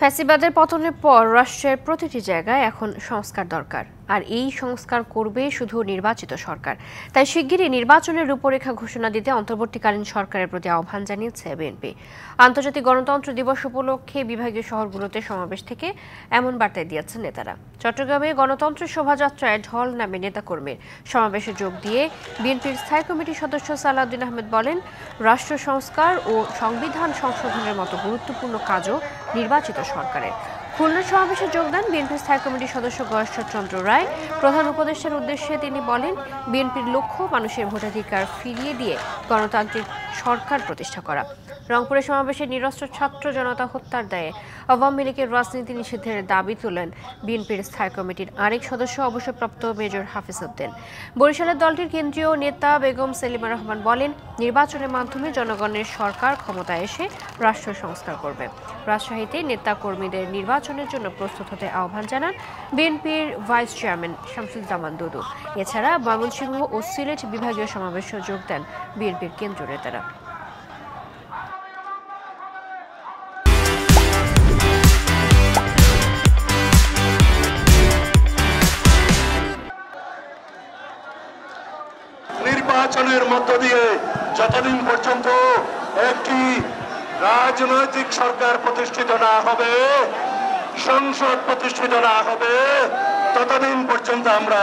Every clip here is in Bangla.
ফ্যাসিবাদের পতনের পর রাষ্ট্রের প্রতিটি জায়গায় এখন সংস্কার দরকার, আর এই সংস্কার করবে শুধু নির্বাচিত সরকার। তাই শিগগিরই নির্বাচনের রূপরেখা ঘোষণা দিতে অন্তর্বর্তীকালীন সরকারের প্রতি আহ্বান জানিয়েছে বিএনপি। আন্তর্জাতিক গণতন্ত্র দিবস উপলক্ষে বিভাগীয় শহরগুলোতে সমাবেশ থেকে এমন বার্তায় দিয়েছেন নেতারা। চট্টগ্রামে গণতন্ত্র শোভাযাত্রায় ঢল নামে নেতাকর্মীর সমাবেশে যোগ দিয়ে বিএনপির স্থায়ী কমিটির সদস্য সালাউদ্দিন আহমেদ বলেন, রাষ্ট্র সংস্কার ও সংবিধান সংশোধনের মতো গুরুত্বপূর্ণ কাজও নির্বাচিত সরকারের। খুলনার সমাবেশে যোগ দেন বিএনপির স্থায়ী কমিটির সদস্য গয়েশ্বর চন্দ্র রায়। প্রধান উপদেষ্টার উদ্দেশ্যে তিনি বলেন, বিএনপির লক্ষ্য মানুষের ভোটাধিকার ফিরিয়ে দিয়ে গণতান্ত্রিক সরকার প্রতিষ্ঠা করা। রংপুরে সমাবেশে নিরস্ত্র ছাত্র জনতা হত্যার দায়ে আওয়ামী লীগের রাজনীতি নিষিদ্ধের দাবি তোলেন বিএনপির স্থায়ী কমিটির আরেক সদস্য অবসরপ্রাপ্ত মেজর হাফিজ উদ্দিন। বরিশালের দলটির কেন্দ্রীয় নেতা বেগম সেলিমা রহমান বলেন, নির্বাচনের মাধ্যমে জনগণের সরকার ক্ষমতায় এসে রাষ্ট্র সংস্কার করবে। রাজশাহীতে নেতা কর্মীদের নির্বাচনের জন্য প্রস্তুত হতে আহ্বান জানান বিএনপির ভাইস চেয়ারম্যান শামসুজ্জামান দুদু। এছাড়া ময়মনসিংহ ও সিলেট বিভাগীয় সমাবেশে যোগ দেন বিএনপির কেন্দ্রীয় নেতারা। নির্বাচনের মধ্য দিয়ে যতদিন পর্যন্ত একটি রাজনৈতিক সরকার প্রতিষ্ঠিত না হবে, সংসদ প্রতিষ্ঠিত না হবে, ততদিন পর্যন্ত আমরা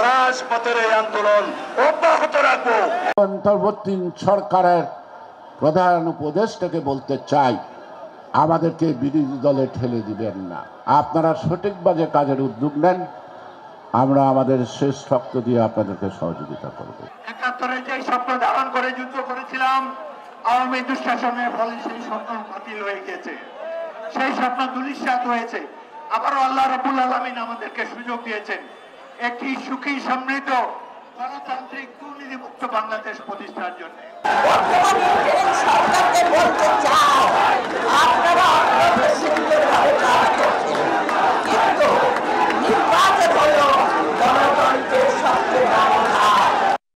রাজপথের এই আন্দোলন অব্যাহত রাখবো। অন্তর্বর্তী সরকারের প্রধান উপদেষ্টাকে বলতে চাই, আমাদেরকে বিরোধী দলে ঠেলে দিবেন না। আপনারা সঠিকভাবে কাজের উদ্যোগ নেন, আমরা আমাদের শেষ রক্ত দিয়ে আপনাদেরকে সহযোগিতা করব। ৭১-এ যে স্বপ্ন ধারণ করে যুদ্ধ করেছিলাম, আওয়ামী দুঃশাসনের ফলে সেই স্বপ্ন বাতিল হয়ে গেছে, সেই স্বপ্ন ধূলিসাৎ হয়েছে। আবারও আল্লাহ রাব্বুল আলামিন আমাদেরকে সুযোগ দিয়েছেন একটি সুখী সমৃদ্ধ গণতান্ত্রিক দুর্নীতিমুক্ত বাংলাদেশ প্রতিষ্ঠার জন্য।